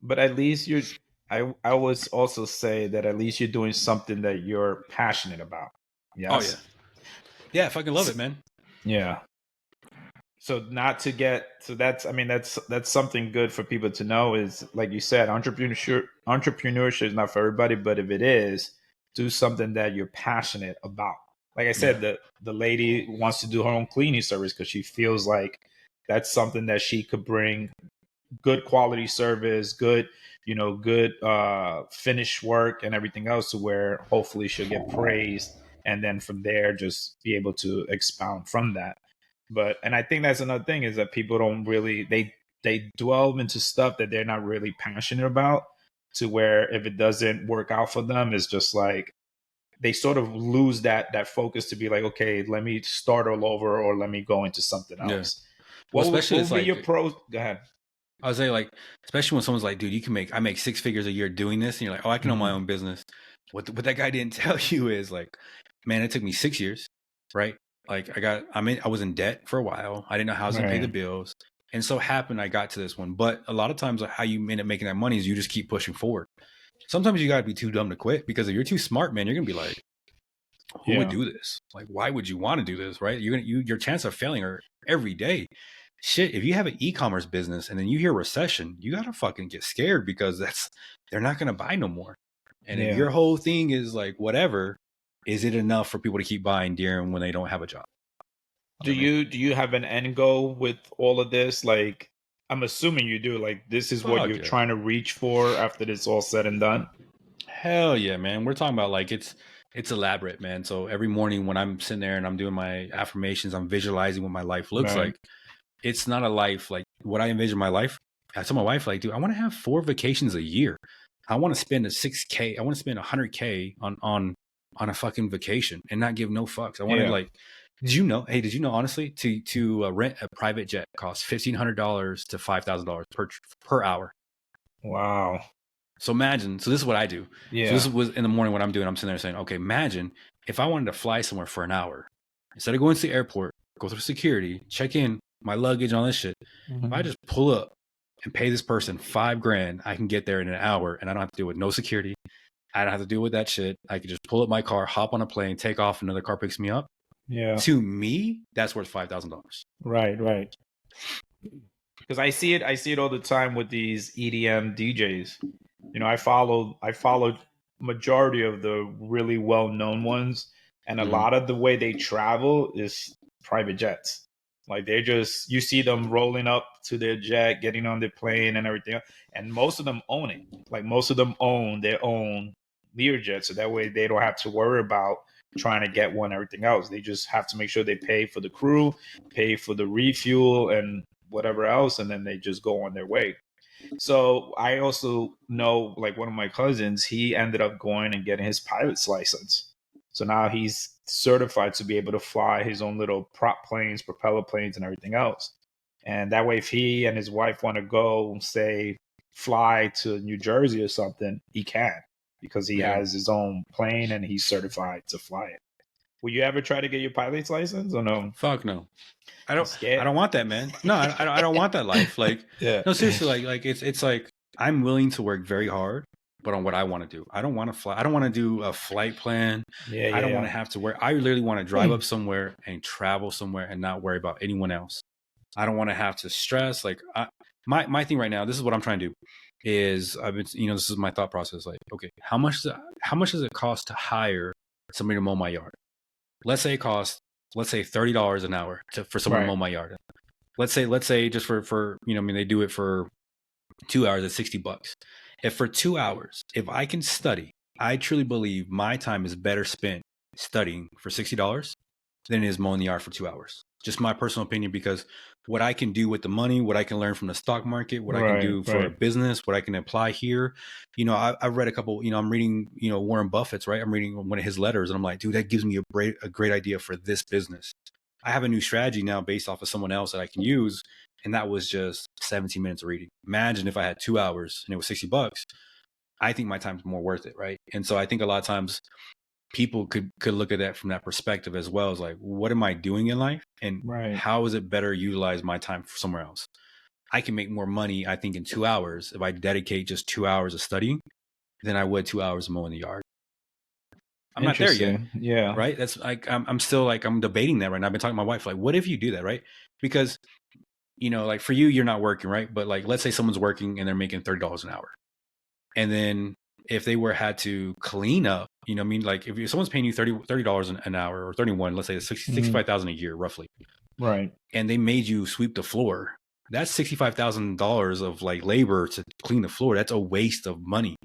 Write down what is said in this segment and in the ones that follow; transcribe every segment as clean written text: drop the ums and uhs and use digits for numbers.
but at least you're. I would also say that at least you're doing something that you're passionate about. Oh yeah, Yes. yeah. I fucking love it, S- man. Yeah. So not to get so that's I mean that's something good for people to know is like you said, entrepreneurship is not for everybody, but if it is, do something that you're passionate about. Like I Yeah, said, the lady wants to do her own cleaning service because she feels like that's something that she could bring good quality service, good finish work and everything else to where hopefully she'll get praised and then from there just be able to expound from that. But and I think that's another thing is that people don't really they dwell into stuff that they're not really passionate about to where if it doesn't work out for them it's just like they sort of lose that focus to be like, okay, let me start all over or let me go into something yeah. else. Well, What especially it's would be your like pros? Go ahead. I was saying, like, especially when someone's like, "Dude, I make six figures a year doing this," and you're like, "Oh, I can own my Mhm. own business." What that guy didn't tell you is like, man, it took me 6 years, right? Like, I was in debt for a while. I didn't know how I was gonna pay the Right. bills, and so happened I got to this one. But a lot of times, like, how you end up making that money is you just keep pushing forward. Sometimes you gotta be too dumb to quit because if you're too smart, man, you're gonna be like, "Who would Yeah. do this? Like, why would you want to do this? Right? Your chance of failing are every day." Shit, if you have an e-commerce business and then you hear recession, you gotta fucking get scared because they're not gonna buy no more. And if Yeah. your whole thing is like whatever, is it enough for people to keep buying during when they don't have a job? You know what I mean? Do you have an end goal with all of this? Like I'm assuming you do. Like this is what Fuck you're yeah. trying to reach for after this all said and done. Hell yeah, man. We're talking about like it's elaborate, man. So every morning when I'm sitting there and I'm doing my affirmations, I'm visualizing what my life looks Right. like. It's not a life like what I envision my life. I told my wife, like, dude, I want to have 4 vacations a year. I want to spend a 6K. I want to spend 100K on a fucking vacation and not give no fucks. I want to Yeah. like. Did you know? Hey, did you know honestly to rent a private jet costs $1,500 to $5,000 per hour. Wow. So imagine. So this is what I do. So this Yeah. was in the morning what I'm doing. I'm sitting there saying, okay, imagine if I wanted to fly somewhere for an hour instead of going to the airport, go through security, check in my luggage, all this shit. If I Mhm. just pull up and pay this person $5,000, I can get there in an hour, and I don't have to deal with no security. I don't have to deal with that shit. I can just pull up my car, hop on a plane, take off, another car picks me up. Yeah. To me, that's worth $5,000. Right. Right. Because I see it all the time with these EDM DJs. You know, I followed majority of the really well known ones, and a Mm-hmm. lot of the way they travel is private jets. Like they just you see them rolling up to their jet, getting on their plane and everything, and most of them own it. Like most of them own their own Learjet, so that way they don't have to worry about trying to get one. Everything else, they just have to make sure they pay for the crew, pay for the refuel, and whatever else, and then they just go on their way. So I also know, like one of my cousins, he ended up going and getting his pilot's license. So now he's certified to be able to fly his own little prop planes, propeller planes, and everything else. And that way, if he and his wife want to go, say, fly to New Jersey or something, he can because he Yeah. has his own plane and he's certified to fly it. Will you ever try to get your pilot's license or no? Fuck no. You I scared? don't want that, man. No, I don't want that life. Like, Yeah. no, seriously, like it's like I'm willing to work very hard, but on what I want to do. I don't want to fly. I don't want to do a flight plan. Yeah, I don't want yeah, to have to work. I literally want to drive yeah. up somewhere and travel somewhere and not worry about anyone else. I don't want to have to stress. Like, my thing right now, this is what I'm trying to do. Is I've been, this is my thought process. Like, okay, how much does it cost to hire somebody to mow my yard? Let's say it costs, let's say $30 an hour for someone to Right. mow my yard. Let's say just for I mean, they do it for 2 hours at $60. If for 2 hours, if I can study, I truly believe my time is better spent studying for $60 than it is mowing the yard for 2 hours. Just my personal opinion, because what I can do with the money, what I can learn from the stock market, what I can Right, do for a right. business, what I can apply here. I've read a couple, I'm reading, Warren Buffett's, right? I'm reading one of his letters and I'm like, dude, that gives me a great idea for this business. I have a new strategy now based off of someone else that I can use. And that was just 17 minutes of reading. Imagine if I had 2 hours and it was $60. I think my time's more worth it, right? And so I think a lot of times people could look at that from that perspective as well as like, what am I doing in life and Right. how is it better utilize my time for somewhere else? I can make more money, I think, in 2 hours if I dedicate just 2 hours of studying than I would 2 hours mowing the yard. I'm not there yet, Interesting. Yeah. right? That's like I'm still like I'm debating that right now. I've been talking to my wife like, what if you do that, right? Because like for you, you're not working, right? But like, let's say someone's working and they're making $30 an hour, and then if they had to clean up, I mean, like if someone's paying you $30 an hour or 31, let's say it's 65,000 a year roughly, Right. and they made you sweep the floor, that's $65,000 of like labor to clean the floor. That's a waste of money.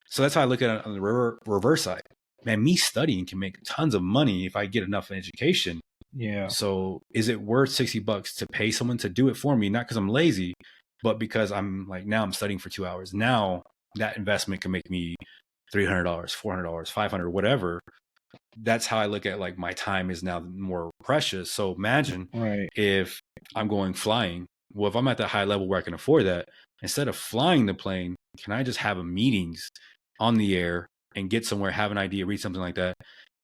So that's how I look at it on the reverse side. Man, me studying can make tons of money if I get enough education. Yeah. So is it worth $60 to pay someone to do it for me? Not because I'm lazy, but because I'm like, now I'm studying for 2 hours. Now that investment can make me $300, $400, $500, whatever. That's how I look at like my time is now more precious. So imagine if I'm going flying. Well, if I'm at that high level where I can afford that, instead of flying the plane, can I just have a meetings on the air and get somewhere, have an idea, read something like that,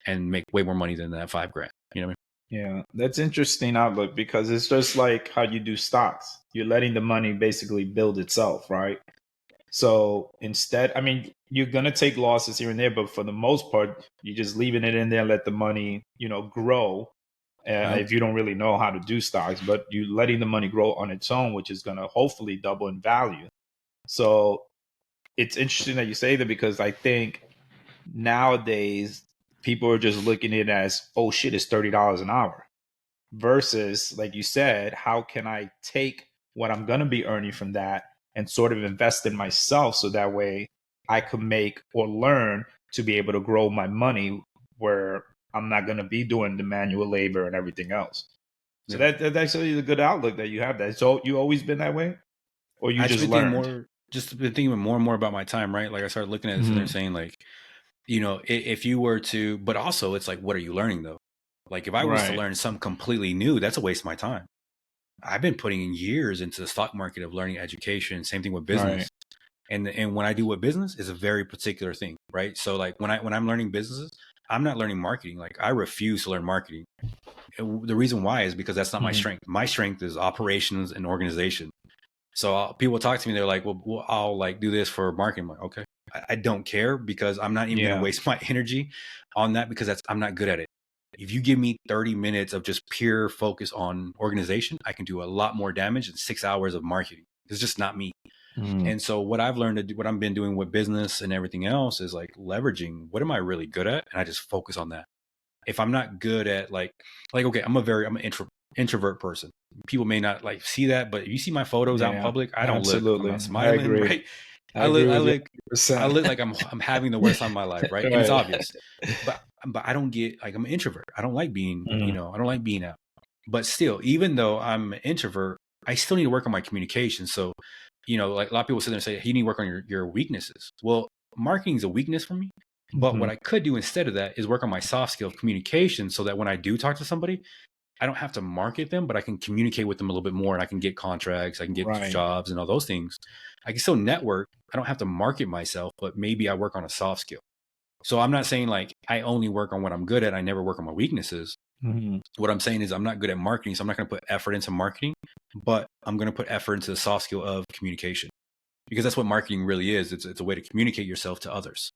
and make way more money than that $5,000? You know what I mean? Yeah, that's interesting outlook, because it's just like how you do stocks. You're letting the money basically build itself, right? So instead, I mean, you're gonna take losses here and there, but for the most part, you're just leaving it in there, let the money, grow. If you don't really know how to do stocks, but you're letting the money grow on its own, which is gonna hopefully double in value. So it's interesting that you say that, because I think nowadays people are just looking at it as, oh shit, it's $30 an hour, versus, like you said, how can I take what I'm going to be earning from that and sort of invest in myself, so that way I could make or learn to be able to grow my money, where I'm not going to be doing the manual labor and everything else. So that's actually a good outlook that you have. That so you always been that way, or you just learned? Just been thinking more and more about my time, right? Like I started looking at this and they're saying like, if you were to, but also it's like, what are you learning though? Like if I was to learn something completely new, that's a waste of my time. I've been putting in years into the stock market of learning education. Same thing with business. And when I do with business is a very particular thing, right? So like when I'm learning businesses, I'm not learning marketing. Like I refuse to learn marketing. The reason why is because that's not my strength. My strength is operations and organization. So people talk to me, they're like, well, I'll like do this for marketing. I'm like, okay, I don't care, because I'm not even going to waste my energy on that, because I'm not good at it. If you give me 30 minutes of just pure focus on organization, I can do a lot more damage than 6 hours of marketing. It's just not me. And so what I've learned to do, what I've been doing with business and everything else, is like leveraging what am I really good at, and I just focus on that. If I'm not good at like okay, I'm an introvert person. People may not like see that, but if you see my photos out in public, I don't look, I'm not smiling, right? I look like I'm having the worst time of my life, right? And it's obvious, but I don't get like, I'm an introvert. I don't like being, I don't like being out. But still, even though I'm an introvert, I still need to work on my communication. So, like a lot of people sit there and say, you need to work on your weaknesses. Well, marketing is a weakness for me. But what I could do instead of that is work on my soft skill of communication, so that when I do talk to somebody, I don't have to market them, but I can communicate with them a little bit more, and I can get contracts, I can get jobs and all those things. I can still network. I don't have to market myself, but maybe I work on a soft skill. So I'm not saying like I only work on what I'm good at. I never work on my weaknesses. What I'm saying is I'm not good at marketing, so I'm not going to put effort into marketing, but I'm going to put effort into the soft skill of communication, because that's what marketing really is. It's a way to communicate yourself to others.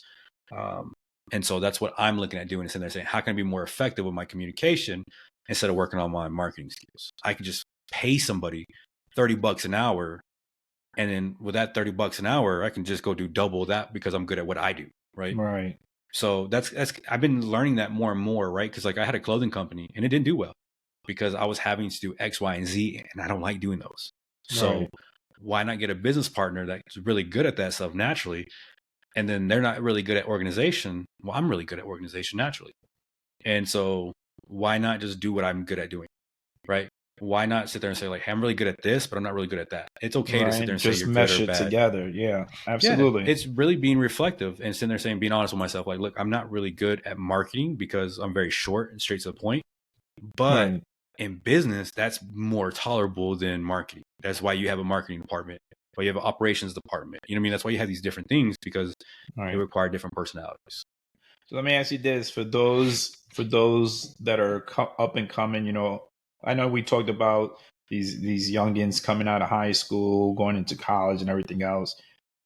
And so that's what I'm looking at doing, is sitting there saying, how can I be more effective with my communication instead of working on my marketing skills? I could just pay somebody $30 an hour. And then with that $30 an hour, I can just go do double that, because I'm good at what I do. Right. So that's I've been learning that more and more, right? Because like I had a clothing company and it didn't do well, because I was having to do X, Y, and Z, and I don't like doing those. So why not get a business partner that's really good at that stuff naturally? And then they're not really good at organization. Well, I'm really good at organization naturally. And so why not just do what I'm good at doing? Right. Why not sit there and say like, hey, I'm really good at this, but I'm not really good at that. It's okay to sit there and just say you're mesh good or it bad together. Yeah, absolutely. Yeah, it's really being reflective and sitting there saying, being honest with myself. Like, look, I'm not really good at marketing because I'm very short and straight to the point. But in business, that's more tolerable than marketing. That's why you have a marketing department. Why you have an operations department. You know what I mean? That's why you have these different things, because they require different personalities. So let me ask you this: for those that are up and coming, I know we talked about these youngins coming out of high school, going into college and everything else.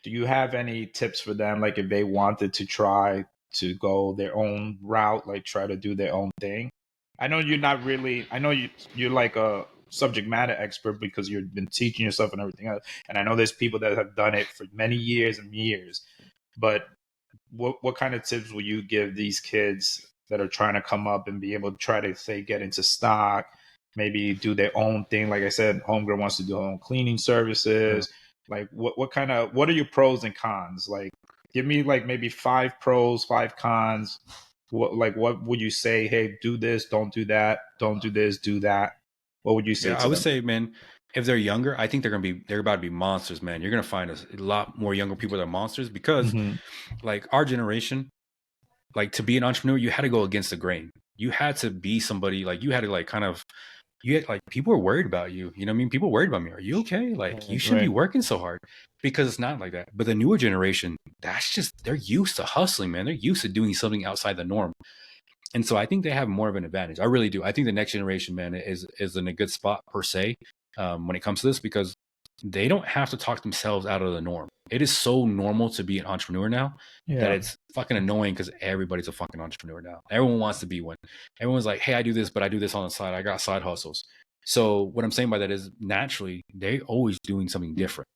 Do you have any tips for them, like if they wanted to try to go their own route, like try to do their own thing? I know you're not really. I know you're like a subject matter expert because you've been teaching yourself and everything else. And I know there's people that have done it for many years and years. But what kind of tips will you give these kids that are trying to come up and be able to try to say get into stock, maybe do their own thing? Like I said, Homegirl wants to do her own cleaning services. Like what are your pros and cons? Like give me like maybe 5 pros, 5 cons. What would you say? Hey, do this, don't do that, don't do this, do that. What would you say? Yeah, I would say, man, if they're younger, I think they're about to be monsters, man. You're gonna find a lot more younger people that are monsters because, like our generation, like to be an entrepreneur, you had to go against the grain. You had to be somebody like you had to like kind of you had like people were worried about you. You know what I mean? People worried about me. Are you okay? Like you shouldn't be working so hard because it's not like that. But the newer generation, that's just they're used to hustling, man. They're used to doing something outside the norm. And so I think they have more of an advantage. I really do. I think the next generation, man, is in a good spot per se when it comes to this because they don't have to talk themselves out of the norm. It is so normal to be an entrepreneur now that it's fucking annoying because everybody's a fucking entrepreneur now. Everyone wants to be one. Everyone's like, hey, I do this, but I do this on the side. I got side hustles. So what I'm saying by that is naturally, they're always doing something different.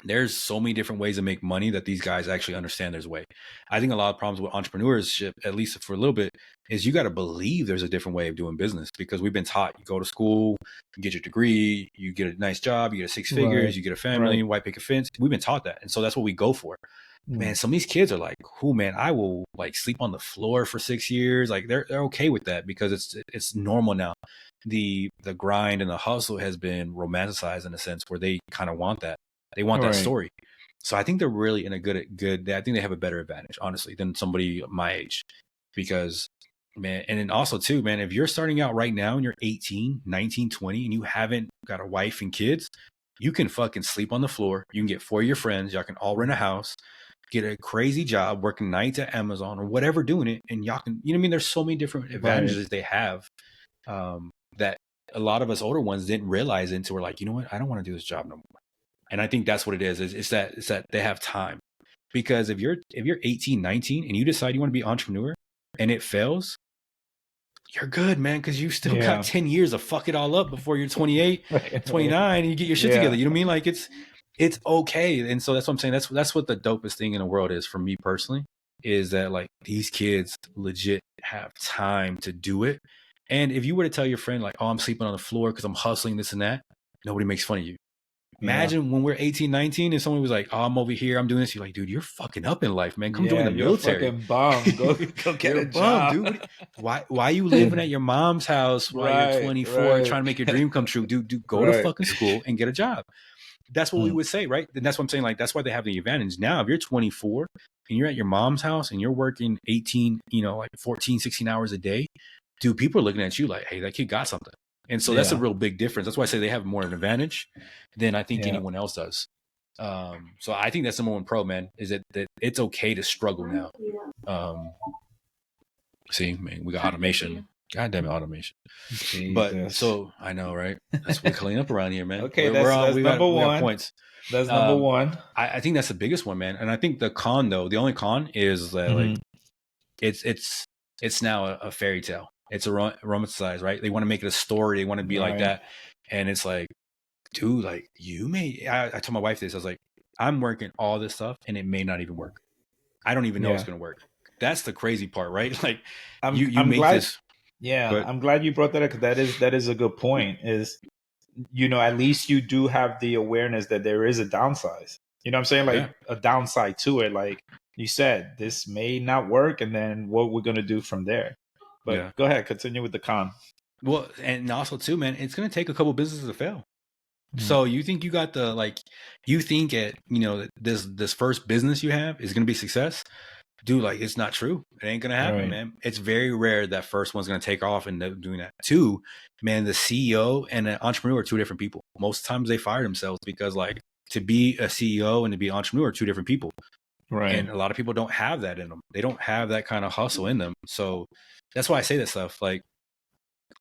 There's so many different ways to make money that these guys actually understand there's a way. I think a lot of problems with entrepreneurship, at least for a little bit, is you got to believe there's a different way of doing business because we've been taught you go to school, you get your degree, you get a nice job, you get 6 figures, you get a family, white picket fence. We've been taught that. And so that's what we go for. Man, some of these kids are like, cool, man, I will like sleep on the floor for 6 years. Like they're okay with that because it's normal now. The grind and the hustle has been romanticized in a sense where they kind of want that. They want that story. So I think they're really in a good, I think they have a better advantage, honestly, than somebody my age because, man, and then also too, man, if you're starting out right now and you're 18, 19, 20, and you haven't got a wife and kids, you can fucking sleep on the floor. You can get 4 of your friends. Y'all can all rent a house, get a crazy job, working nights at Amazon or whatever, doing it. And y'all can, you know what I mean? There's so many different advantages they have that a lot of us older ones didn't realize until we're like, you know what? I don't want to do this job no more. And I think that's what it is. It's that they have time. Because if you're 18, 19 and you decide you want to be an entrepreneur and it fails, you're good, man, because you still got 10 years to fuck it all up before you're 28, 29, and you get your shit together. You know what I mean? Like it's okay. And so that's what I'm saying. That's what the dopest thing in the world is for me personally, is that like these kids legit have time to do it. And if you were to tell your friend like, oh, I'm sleeping on the floor because I'm hustling this and that, nobody makes fun of you. Imagine when we're 18, 19 and someone was like, oh, I'm over here, I'm doing this. You're like, dude, you're fucking up in life, man. Come join the military. You're a fucking bum. Go get a job. Dude. Why are you living at your mom's house while you're 24 trying to make your dream come true? Dude, go to fucking school and get a job. That's what we would say, right? And that's what I'm saying. Like, that's why they have the advantage. Now, if you're 24 and you're at your mom's house and you're working 18, like 14, 16 hours a day, dude, people are looking at you like, hey, that kid got something. And so that's a real big difference. That's why I say they have more of an advantage than I think anyone else does. So I think that's the number one pro, man, is that it's okay to struggle now. See, man, we got automation. God damn it, automation. Jesus. But so I know, right? That's what we're cleaning up around here, man. Okay, that's number one. We got points. That's number one. I think that's the biggest one, man. And I think the con, though, the only con is that like it's now a fairy tale. It's a romanticized, right? They want to make it a story. They want to be like that. And it's like, dude, like I told my wife this. I was like, I'm working all this stuff and it may not even work. I don't even know it's going to work. That's the crazy part, right? Like I'm make glad, this. Yeah. I'm glad you brought that up because that is a good point is, at least you do have the awareness that there is a downside. You know what I'm saying? Like a downside to it. Like you said, this may not work. And then what we're going to do from there. But go ahead, continue with the con. Well, and also too, man, it's going to take a couple businesses to fail. So you think you got you think this first business you have is going to be success? Dude, like it's not true. It ain't going to happen, man. It's very rare that first one's going to take off and doing that. Two, man, the CEO and an entrepreneur are two different people. Most times they fire themselves because like to be a CEO and to be an entrepreneur are two different people. Right. And a lot of people don't have that in them. They don't have that kind of hustle in them. So that's why I say that stuff. Like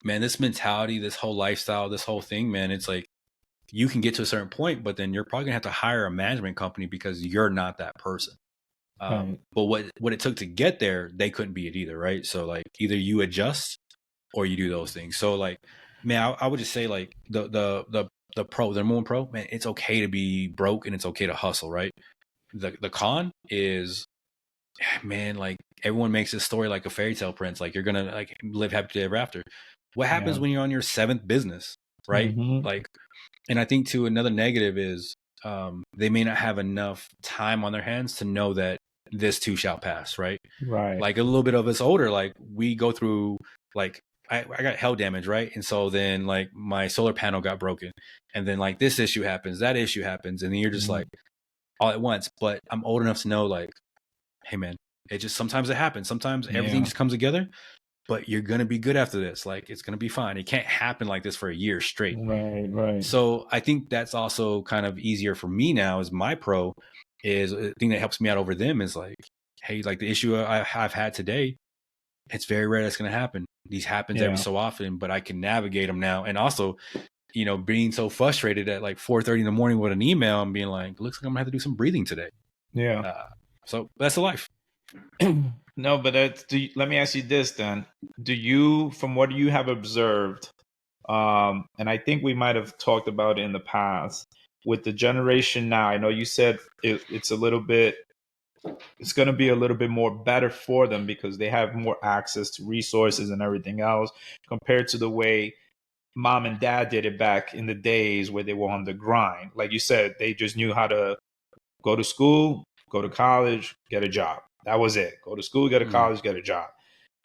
man, this mentality, this whole lifestyle, this whole thing, man, it's like you can get to a certain point, but then you're probably gonna have to hire a management company because you're not that person. Right. But what it took to get there, they couldn't be it either, right? So like either you adjust or you do those things. So like, man, I would just say like the pro, the number one pro, man, it's okay to be broke and it's okay to hustle, right? The con is, man, like everyone makes this story like a fairy tale prince, like you're gonna like live happy ever after. What happens Yeah. when you're on your seventh business, right? Mm-hmm. Like, and I think too another negative is they may not have enough time on their hands to know that this too shall pass, right? Right. Like a little bit of us older, like we go through like I got hail damage, right? And so then like my solar panel got broken, and then like this issue happens, that issue happens, and then you're just Mhm. like all at once. But I'm old enough to know like, hey man, it just sometimes it happens. Sometimes everything Yeah. just comes together, but you're gonna be good after this. Like it's gonna be fine. It can't happen like this for a year straight. Right. Right. So I think that's also kind of easier for me now as my pro is a thing that helps me out over them is like, hey, like the issue I've had today, it's very rare that's going to happen. These happens every Yeah. so often, but I can navigate them now. And also, you know, being so frustrated at like 4:30 in the morning with an email and being like, looks like I'm gonna have to do some breathing today. Yeah. So that's the life. No, but let me ask you this then. Do you, from what you have observed, and I think we might have talked about it in the past, with the generation now, I know you said it's a little bit, it's going to be a little bit more better for them because they have more access to resources and everything else compared to the way mom and dad did it back in the days where they were on the grind. Like you said, they just knew how to go to school, go to college, get a job. That was it. Go to school, go to Mm. college, get a job.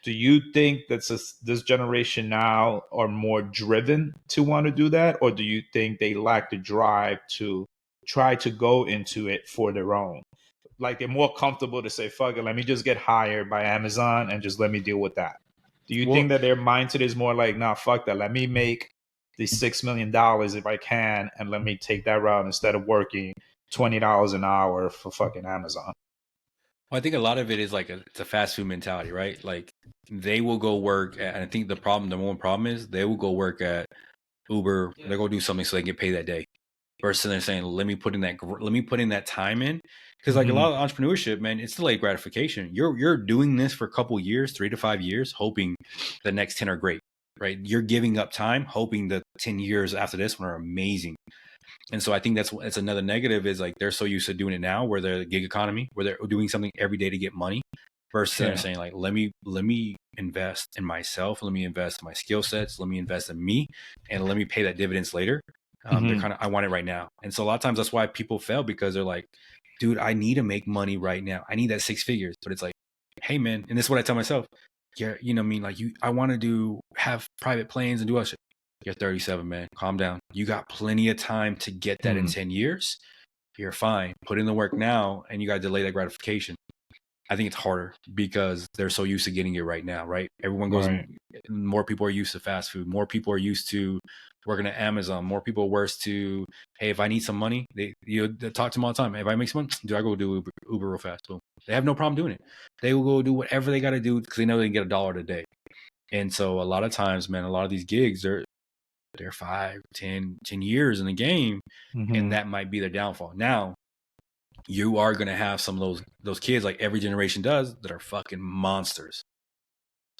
Do you think that this generation now are more driven to want to do that? Or do you think they lack the drive to try to go into it for their own? Like they're more comfortable to say, fuck it, let me just get hired by Amazon and just let me deal with that. Do you think Well, that their mindset is more like, nah, fuck that, let me make the $6 million if I can, and let me take that route instead of working $20 an hour for fucking Amazon? I think a lot of it is like it's a fast food mentality, right? Like they will go work at, and I think the one problem is they will go work at Uber. They'll go do something so they can get paid that day. Versus they're saying, let me put in that time in. Because like a Mhm. lot of entrepreneurship, man, it's delayed gratification. You're doing this for a couple years, 3 to 5 years, hoping the next 10 are great, right? You're giving up time, hoping the 10 years after this one are amazing. And so I think that's another negative is like they're so used to doing it now where they're the gig economy, where they're doing something every day to get money versus they're Yeah. saying like, let me invest in myself, let me invest in my skill sets, let me invest in me, and let me pay that dividends later. They're Mhm. kind of, I want it right now. And so a lot of times that's why people fail because they're like, dude, I need to make money right now. I need that 6 figures. But it's like, hey man, and this is what I tell myself. Yeah, you know what I mean? Like I want to have private planes and do all shit. You're 37, man. Calm down. You got plenty of time to get that in Mhm. 10 years. You're fine. Put in the work now and you got to delay that gratification. I think it's harder because they're so used to getting it right now, right? Everyone goes, Right. more people are used to fast food. More people are used to working at Amazon. More people are worse to, hey, if I need some money, they talk to them all the time. If I make some money, do I go do Uber real fast? Boom. They have no problem doing it. They will go do whatever they got to do because they know they can get $1 a day. And so a lot of times, man, a lot of these gigs, they're 5, 10 years in the game, and Mhm. that might be their downfall. Now, you are going to have some of those kids like every generation does that are fucking monsters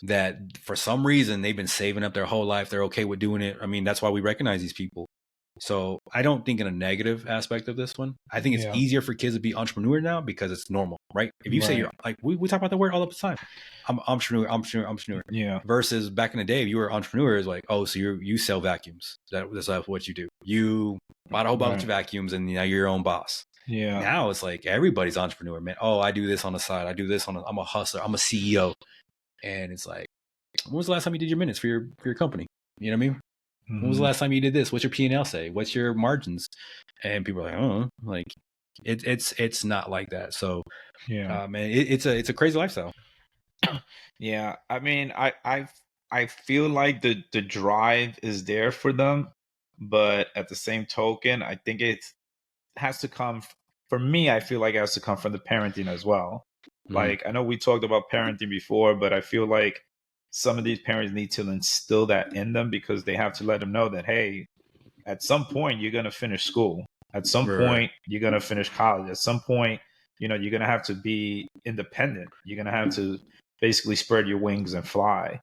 that for some reason they've been saving up their whole life. They're okay with doing it. I mean, that's why we recognize these people. So I don't think in a negative aspect of this one. I think it's Yeah. easier for kids to be entrepreneur now because it's normal, right? If you say Right. you're like, we talk about the word all the time. I'm entrepreneur. Yeah. Versus back in the day, if you were an entrepreneur, it's like, oh, so you sell vacuums. That's what you do. You bought a whole bunch Right. of vacuums and now you're your own boss. Yeah. Now it's like everybody's entrepreneur, man. Oh, I do this on the side. I do this I'm a hustler. I'm a CEO. And it's like, when was the last time you did your minutes for your company? You know what I mean? When was the Mhm. last time you did this? What's your P&L say? What's your margins? And people are like, oh, like it's not like that. So, Yeah. man, it's a crazy lifestyle. Yeah. I mean, I feel like the drive is there for them, but at the same token, I think it has to come for me. I feel like it has to come from the parenting as well. Mm-hmm. Like I know we talked about parenting before, but I feel like some of these parents need to instill that in them, because they have to let them know that, hey, at some point you're going to finish school. At some Right. point you're going to finish college. At some point, you know, you're going to have to be independent. You're going to have to basically spread your wings and fly.